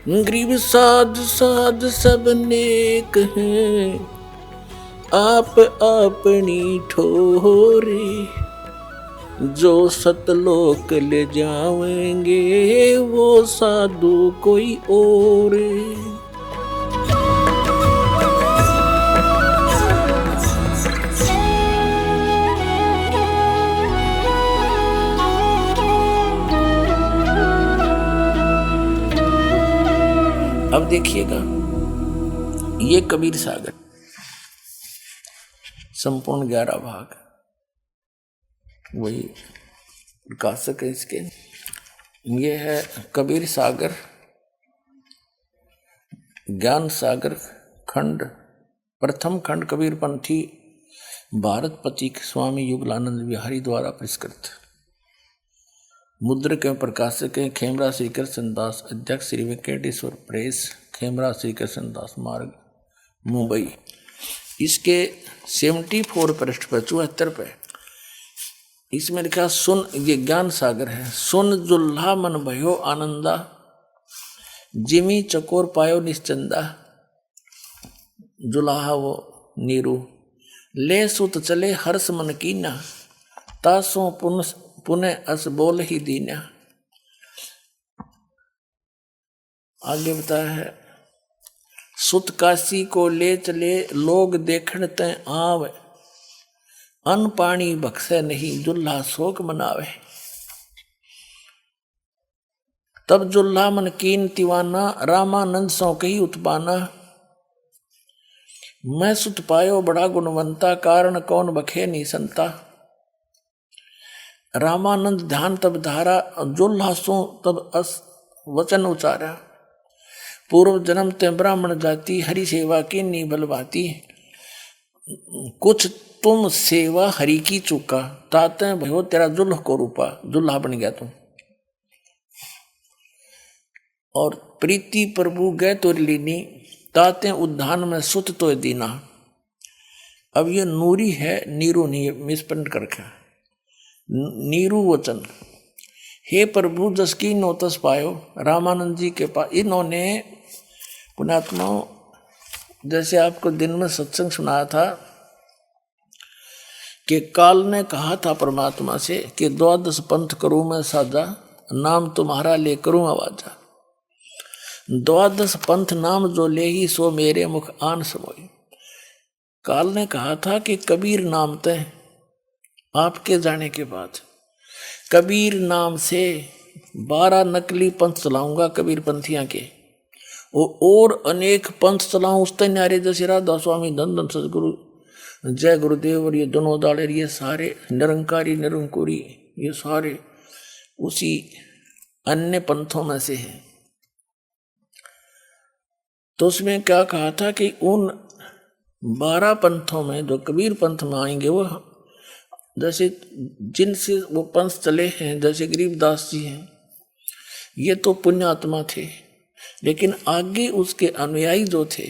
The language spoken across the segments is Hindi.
गरीब साध साध सब नेक हैं, आप अपनी ठोरे, जो सतलोक ले जाएंगे वो साधु कोई और। अब देखिएगा ये कबीर सागर संपूर्ण 11 भाग वही प्रकाशक है इसके। ये है कबीर सागर ज्ञान सागर खंड, प्रथम खंड कबीर पंथी भारत पथिक स्वामी युगलानंद बिहारी द्वारा परिष्कृत। मुद्रक एवं प्रकाशक हैं खेमरा श्री कृष्ण दास, अध्यक्ष श्री वेंकटेश्वर प्रेस, खेमरा श्री कृष्ण दास मार्ग, मुंबई। इसके 74 पृष्ठ पर 74 पे इसमें लिखा सुन, ये ज्ञान सागर है। सुन जुल्हा मन भयो आनंदा, जिमी चकोर पायो निश्चंदा। जुलाहा वो नीरू, ले सुत चले हर्ष मन कीना, तासों पुनः अस बोल ही दीना। आगे बताया है सुत काशी को ले चले, लोग देखण तै आवे, अन्न पानी बख्शे नहीं, जुल्हा शोक मनावे। तब जुल्हा मन कीन तिवाना, रामानंद सौ कही उत्पाना। मैं सुत पायो बड़ा गुणवंता, कारण कौन बखे नी संता। रामानंद ध्यान तब धारा, जुल्हा सो तब अस वचन उचारा। पूर्व जन्म ते ब्राह्मण जाति, हरि सेवा की नी बलवाती। कुछ तुम सेवा हरि की चुका, ताते भयो तेरा जुल्ह को रूपा। जुल्हा बन गया तुम। और प्रीति प्रभु गए तो लीनी, ताते उद्धान में सुत तो दीना। अब ये नूरी है, नीरू नहीं, मिसप्रिंट कर रखा। नीरू वचन, हे प्रभु जस की नोतस पायो। रामानंद जी के पास इन्होंने पुण्यात्मा, जैसे आपको दिन में सत्संग सुनाया था कि काल ने कहा था परमात्मा से कि 12 पंथ करूं मैं साजा, नाम तुम्हारा ले करूं आवाजा। 12 पंथ नाम जो ले ही, सो मेरे मुख आन समोई। काल ने कहा था कि कबीर नाम तय, आपके जाने के बाद कबीर नाम से 12 नकली पंथ चलाऊंगा कबीर पंथियां के, और अनेक पंथ चलाऊं उस न्यारे जैसे राधा स्वामी, धन धन सदगुरु, जय गुरुदेव और ये दोनों दाड़े, ये सारे निरंकारी निरंकुरी, ये सारे उसी अन्य पंथों में से हैं। तो उसमें क्या कहा था कि उन 12 पंथों में जो कबीर पंथ में आएंगे, वो जैसे जिनसे वो पंथ चले हैं, जैसे गरीबदास जी हैं, ये तो पुण्यात्मा थे, लेकिन आगे उसके अनुयायी जो थे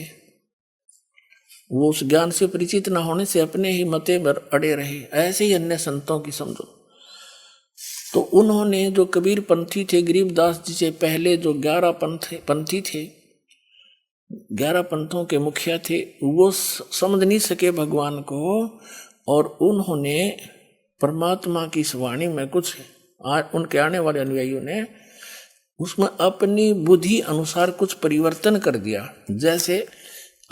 वो उस ज्ञान से परिचित न होने से अपने ही मते पर अड़े रहे। ऐसे ही अन्य संतों की समझो। तो उन्होंने जो कबीर पंथी थे, गरीबदास जी से पहले जो 11 पंथी थे, 11 पंथों के मुखिया थे, वो समझ नहीं सके भगवान को, और उन्होंने परमात्मा की इस वाणी में कुछ उनके आने वाले अनुयायियों ने उसमें अपनी बुद्धि अनुसार कुछ परिवर्तन कर दिया। जैसे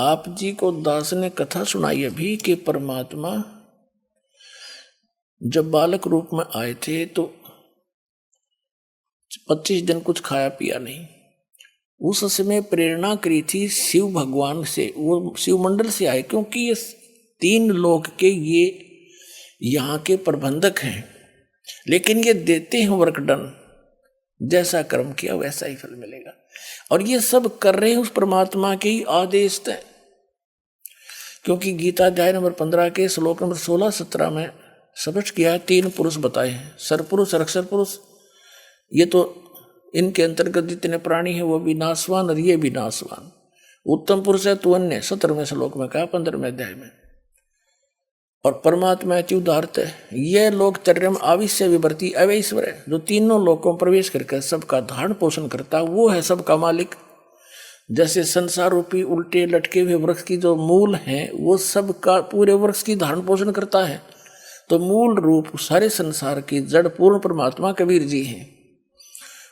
आप जी को दास ने कथा सुनाई अभी कि परमात्मा जब बालक रूप में आए थे तो 25 दिन कुछ खाया पिया नहीं। उस समय प्रेरणा करी थी शिव भगवान से, वो शिव मंडल से आए, क्योंकि ये 3 लोक के ये यहाँ के प्रबंधक हैं, लेकिन ये देते हैं वर्कडन, जैसा कर्म किया वैसा ही फल मिलेगा। और ये सब कर रहे हैं उस परमात्मा के ही आदेश तय। क्योंकि गीता अध्याय नंबर 15 के श्लोक नंबर 16-17 में स्पष्ट किया है, 3 पुरुष बताए हैं, सरपुरुष, अक्षर पुरुष। ये तो इनके अंतर्गत जितने प्राणी हैं वो भी नाशवान और ये भी नाशवान। उत्तम पुरुष है तो अन्य 17वें श्लोक में कहा, 15वें अध्याय में। और परमात्मा अत्युदारत है, यह लोक चर्यम आविश्य विवर्ती अवैश्वर है, जो तीनों लोकों में प्रवेश करके सबका धारण पोषण करता है, वो है सबका मालिक। जैसे संसार रूपी उल्टे लटके हुए वृक्ष की जो मूल हैं वो सब का पूरे वृक्ष की धारण पोषण करता है, तो मूल रूप सारे संसार की जड़ पूर्ण परमात्मा कबीर जी हैं,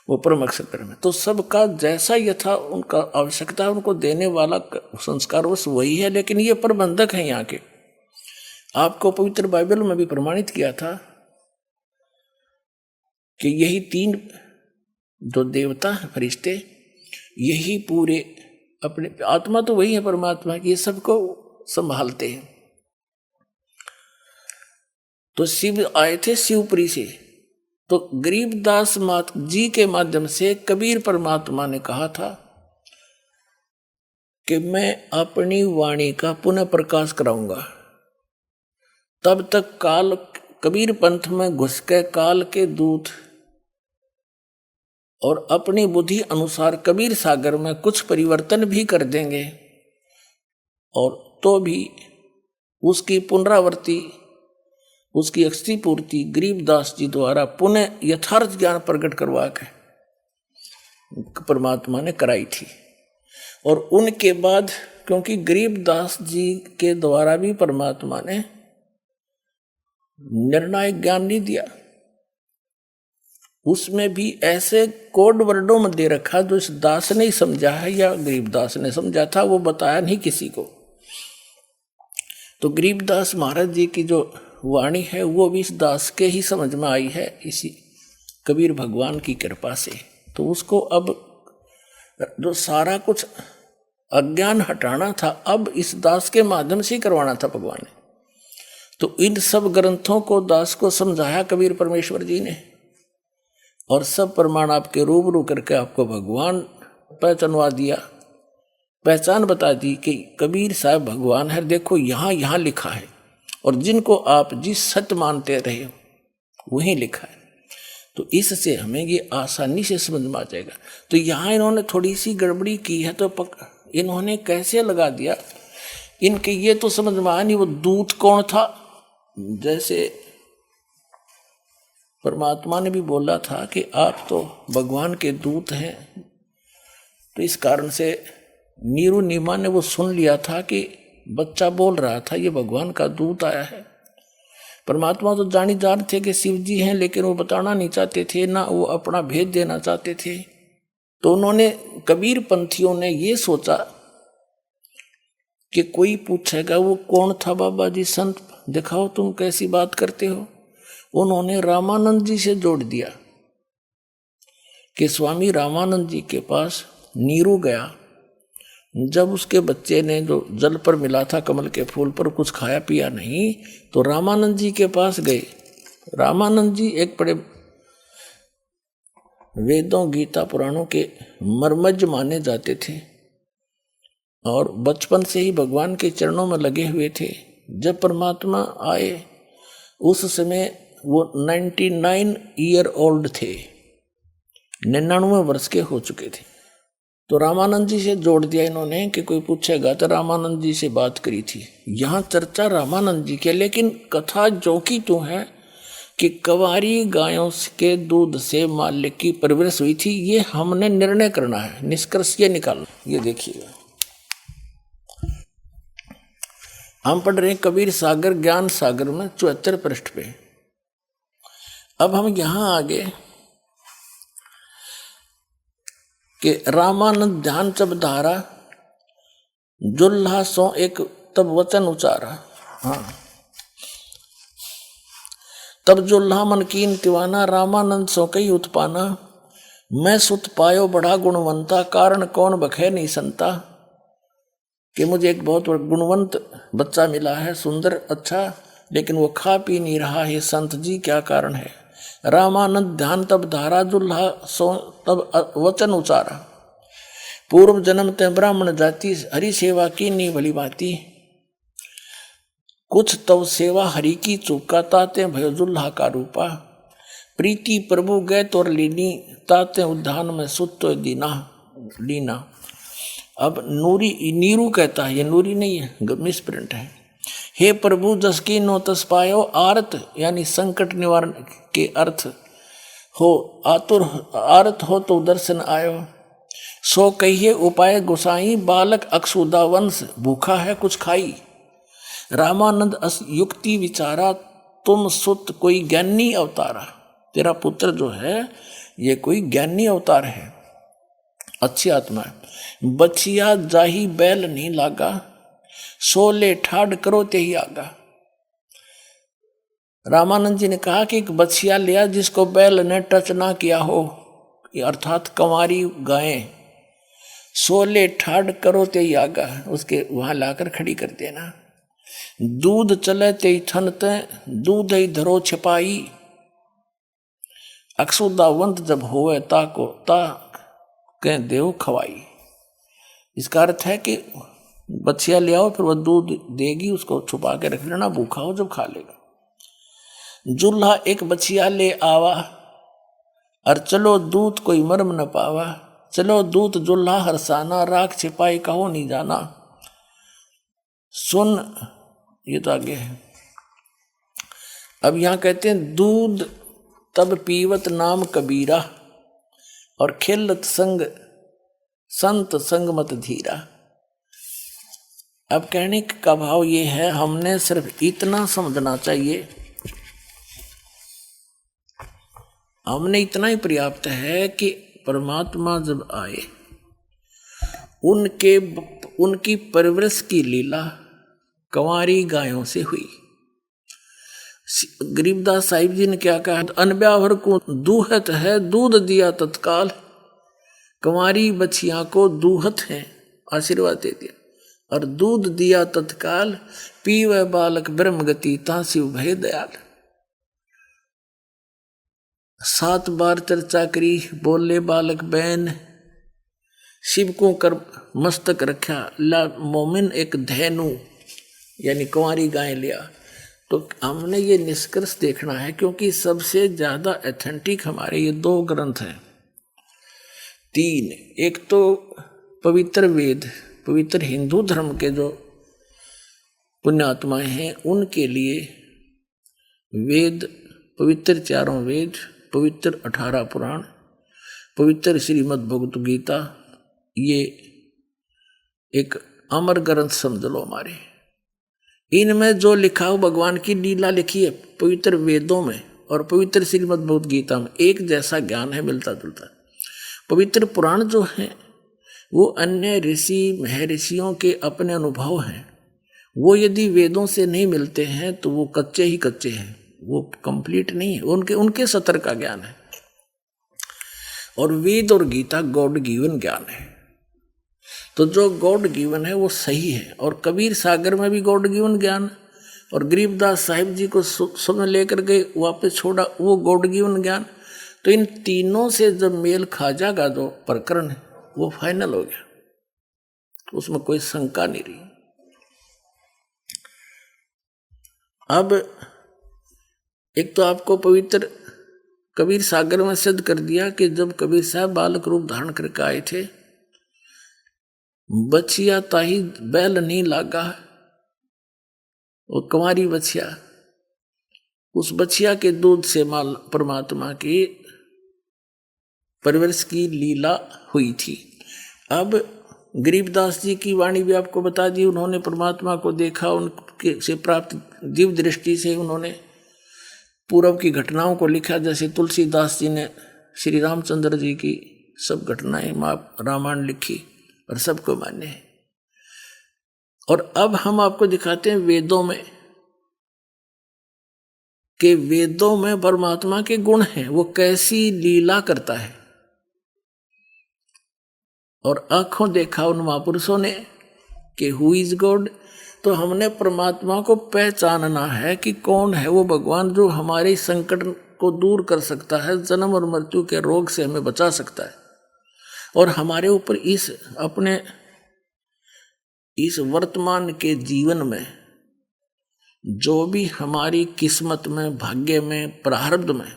वो परम अक्षर ब्रह्म। तो सबका जैसा यथा उनका आवश्यकता उनको देने वाला संस्कार वश वही है, लेकिन ये प्रबंधक हैं यहाँ के। आपको पवित्र बाइबल में भी प्रमाणित किया था कि यही 3 जो देवता हैं फरिश्ते, यही पूरे अपने आत्मा तो वही है परमात्मा की, ये सबको संभालते हैं। तो शिव आए थे शिवपुरी से, तो गरीबदास मात जी के माध्यम से कबीर परमात्मा ने कहा था कि मैं अपनी वाणी का पुनः प्रकाश कराऊंगा। तब तक काल कबीर पंथ में घुस के काल के दूत और अपनी बुद्धि अनुसार कबीर सागर में कुछ परिवर्तन भी कर देंगे, और तो भी उसकी पुनरावृत्ति, उसकी अक्षति पूर्ति गरीबदास जी द्वारा पुनः यथार्थ ज्ञान प्रकट करवा के परमात्मा ने कराई थी। और उनके बाद क्योंकि गरीबदास जी के द्वारा भी परमात्मा ने निर्णायक ज्ञान नहीं दिया, उसमें भी ऐसे कोड वर्डों में दे रखा जो इस दास ने ही समझा है या गरीबदास ने समझा था, वो बताया नहीं किसी को। तो गरीबदास महाराज जी की जो वाणी है वो भी इस दास के ही समझ में आई है, इसी कबीर भगवान की कृपा से। तो उसको अब जो सारा कुछ अज्ञान हटाना था, अब इस दास के माध्यम से ही करवाना था भगवान ने। तो इन सब ग्रंथों को दास को समझाया कबीर परमेश्वर जी ने, और सब प्रमाण आपके रूबरू करके आपको भगवान पहचानवा दिया, पहचान बता दी कि कबीर साहब भगवान है। देखो यहाँ यहाँ लिखा है, और जिनको आप जिस सत्य मानते रहे हो वहीं लिखा है। तो इससे हमें ये आसानी से समझ में आ जाएगा। तो यहाँ इन्होंने थोड़ी सी गड़बड़ी की है, तो इन्होंने कैसे लगा दिया, इनके ये तो समझ में आया नहीं वो दूत कौन था। जैसे परमात्मा ने भी बोला था कि आप तो भगवान के दूत हैं, तो इस कारण से नीरू नीमा ने वो सुन लिया था कि बच्चा बोल रहा था ये भगवान का दूत आया है। परमात्मा तो जानी जान थे कि शिव जी हैं, लेकिन वो बताना नहीं चाहते थे, ना वो अपना भेद देना चाहते थे। तो उन्होंने कबीर पंथियों ने ये सोचा कि कोई पूछेगा वो कौन था बाबा जी, संत दिखाओ तुम कैसी बात करते हो। उन्होंने रामानंद जी से जोड़ दिया कि स्वामी रामानंद जी के पास नीरू गया, जब उसके बच्चे ने जो जल पर मिला था कमल के फूल पर कुछ खाया पिया नहीं, तो रामानंद जी के पास गए। रामानंद जी एक बड़े वेदों गीता पुराणों के मर्मज्ञ माने जाते थे, और बचपन से ही भगवान के चरणों में लगे हुए थे। जब परमात्मा आए उस समय वो 99 ईयर ओल्ड थे, 99 वर्ष के हो चुके थे। तो रामानंद जी से जोड़ दिया इन्होंने कि कोई पूछेगा तो रामानंद जी से बात करी थी। यहाँ चर्चा रामानंद जी के, लेकिन कथा जो की तो है कि कवारी गायों के दूध से माल्य की परवरिश हुई थी। ये हमने निर्णय करना है, निष्कर्ष ये निकालना। ये देखिएगा, हम पढ़ रहे हैं कबीर सागर ज्ञान सागर में 74 पृष्ठ पे। अब हम यहां आगे कि रामानंद ध्यान तब धारा जुल्हा सो एक तब वचन उचारा। हाँ, तब जुल्हा मन कीन तिवाना, रामानंद सो कई उत्पाना, मैं सुत पायो बड़ा गुणवंता, कारण कौन बखे नहीं संता। कि मुझे एक बहुत गुणवंत बच्चा मिला है, सुंदर अच्छा, लेकिन वो खा पी नहीं रहा है, संत जी क्या कारण है। रामानंद ध्यान तब धारा, जुल्हा सो तब वचन उचारा, पूर्व जन्म ते ब्राह्मण जाति, हरि सेवा की नी भली भांति, कुछ तव सेवा हरि की चुका, ताते भयो जुल्हा का रूपा, प्रीति प्रभु गए तोर लीनी, ताते उद्यान में सुतो दीना। अब नीरू कहता है, ये नूरी नहीं है, मिसप्रिंट है। हे प्रभु जस की नो तस पायो, आरत यानी संकट निवारण के अर्थ हो, आतुर आरत हो तो दर्शन आयो, सो कहिए उपाय गोसाई, बालक अक्षुदा वंश, भूखा है कुछ खाई। रामानंद अस युक्ति विचारा, तुम सुत कोई ज्ञानी अवतारा। तेरा पुत्र जो है ये कोई ज्ञानी अवतार है, अच्छी आत्मा है। बछिया जाही बैल नहीं लागा, सोले ठाड करो ते ही आगा। रामानंद जी ने कहा कि एक बछिया लिया जिसको बैल ने टच ना किया हो, अर्थात कंवारी गायें, सोले ठाड करो ते ही आगा, उसके वहां लाकर खड़ी कर देना। दूध चले ते थनते, दूध ही धरो छिपाई। अक्षुदावंत जब होवे ताको ता कह देव खवाई। इसका अर्थ है कि बछिया ले आओ, फिर वह दूध देगी, उसको छुपा के रख लेना, भूखा हो जब खा लेगा। जुल्हा एक बछिया ले आवा, और चलो दूध कोई मर्म न पावा। चलो दूध जुल्हा हरसाना, राख छिपाई कहो नहीं जाना। सुन, ये तो आगे है। अब यहां कहते हैं दूध तब पीवत नाम कबीरा, और खिलत संग संत संग मत धीरा। अब कहने का भाव ये है, हमने सिर्फ इतना समझना चाहिए, हमने इतना ही पर्याप्त है कि परमात्मा जब आए, उनकी परवरिश की लीला कंवारी गायों से हुई। गरीबदास साहिब जी ने क्या कहा, अनब्यावर को दूहत है, दूध दिया तत्काल। कंवारी बछिया को दूहत है, आशीर्वाद दे दिया, और दूध दिया तत्काल। पीवे बालक ब्रह्म गति, तासिव भय दयाल। 7 बार चर्चा करी, बोले बालक बैन, शिव को कर मस्तक रखा। ला मोमिन एक धैनु, यानी कुंवारी गाय लिया। तो हमने ये निष्कर्ष देखना है, क्योंकि सबसे ज्यादा ऑथेंटिक हमारे ये 2 ग्रंथ हैं, 3। एक तो पवित्र वेद, पवित्र हिंदू धर्म के जो पुण्यात्माएं हैं उनके लिए वेद, पवित्र 4 वेद, पवित्र 18 पुराण, पवित्र श्रीमद् भगवत गीता, ये एक अमर ग्रंथ समझ लो हमारे। इनमें जो लिखा हो, भगवान की लीला लिखी है पवित्र वेदों में और पवित्र श्रीमद् भगवत गीता में, एक जैसा ज्ञान है, मिलता जुलता। पवित्र पुराण जो हैं वो अन्य ऋषि महर्षियों के अपने अनुभव हैं, वो यदि वेदों से नहीं मिलते हैं तो वो कच्चे ही कच्चे हैं, वो कंप्लीट नहीं है, उनके सतर का ज्ञान है। और वेद और गीता गॉड गिवन ज्ञान है, तो जो गॉड गिवन है वो सही है। और कबीर सागर में भी गॉड गिवन ज्ञान, और गरीबदास साहिब जी को समय लेकर के वापस छोड़ा, वो गॉड गिवन ज्ञान। तो इन तीनों से जब मेल खा जाएगा जो प्रकरण है वो फाइनल हो गया, तो उसमें कोई शंका नहीं रही। अब एक तो आपको पवित्र कबीर सागर में सिद्ध कर दिया कि जब कबीर साहब बालक रूप धारण करके आए थे, बछिया ताही बैल नहीं लागा, वो कुंवारी बछिया, उस बछिया के दूध से माल परमात्मा की परवरिश की लीला हुई थी। अब गरीबदास जी की वाणी भी आपको बता दी, उन्होंने परमात्मा को देखा, उनके से प्राप्त दिव्य दृष्टि से उन्होंने पूर्व की घटनाओं को लिखा। जैसे तुलसीदास जी ने श्री रामचंद्र जी की सब घटनाएं रामायण लिखी और सबको मान्य है। और अब हम आपको दिखाते हैं वेदों में, कि वेदों में परमात्मा के गुण हैं, वो कैसी लीला करता है। और आंखों देखा उन महापुरुषों ने कि हु इज गॉड। तो हमने परमात्मा को पहचानना है कि कौन है वो भगवान जो हमारे संकट को दूर कर सकता है, जन्म और मृत्यु के रोग से हमें बचा सकता है, और हमारे ऊपर इस वर्तमान के जीवन में जो भी हमारी किस्मत में, भाग्य में, प्रारब्ध में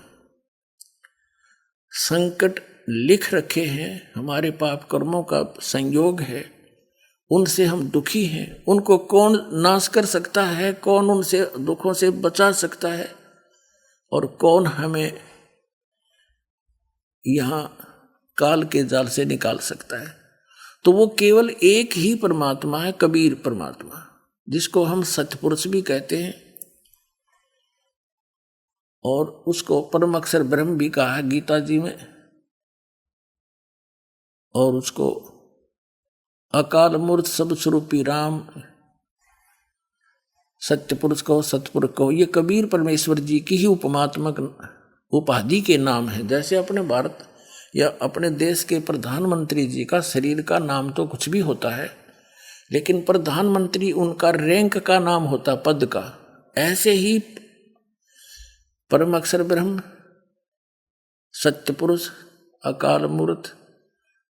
संकट लिख रखे हैं, हमारे पाप कर्मों का संयोग है, उनसे हम दुखी हैं, उनको कौन नाश कर सकता है, कौन उनसे दुखों से बचा सकता है, और कौन हमें यहाँ काल के जाल से निकाल सकता है। तो वो केवल एक ही परमात्मा है, कबीर परमात्मा, जिसको हम सतपुरुष भी कहते हैं और उसको परम अक्षर ब्रह्म भी कहा है गीता जी में, और उसको अकाल मूर्त सब स्वरूपी राम, सत्य पुरुष को, सतपुरुष को। ये कबीर परमेश्वर जी की ही उपमात्मक उपाधि के नाम है। जैसे अपने भारत या अपने देश के प्रधानमंत्री जी का शरीर का नाम तो कुछ भी होता है, लेकिन प्रधानमंत्री उनका रैंक का नाम होता, पद का। ऐसे ही परम अक्षर ब्रह्म, सत्य पुरुष, अकाल मूर्त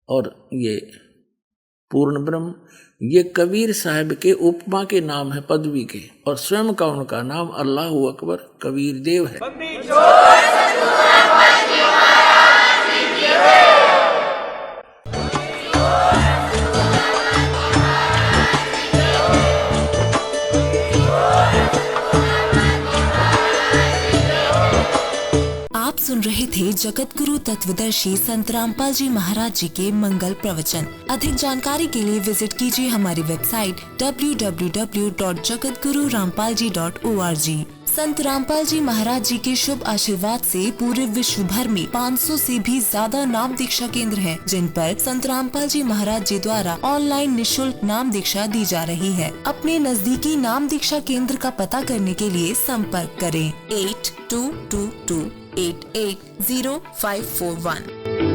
और ये पूर्ण ब्रह्म, ये कबीर साहब के उपमा के नाम है, पदवी के, और स्वयं का उनका नाम अल्लाहु अकबर कबीर देव है। आप सुन रहे थे जगत गुरु तत्वदर्शी संत रामपाल जी महाराज जी के मंगल प्रवचन। अधिक जानकारी के लिए विजिट कीजिए हमारी वेबसाइट www.jagatgururampalji.org। संत रामपाल जी महाराज जी के शुभ आशीर्वाद से पूरे विश्व भर में 500 से भी ज्यादा नाम दीक्षा केंद्र हैं, जिन पर संत रामपाल जी महाराज जी द्वारा ऑनलाइन निशुल्क नाम दीक्षा दी जा रही है। अपने नजदीकी नाम दीक्षा केंद्र का पता करने के लिए संपर्क करें 8222880541।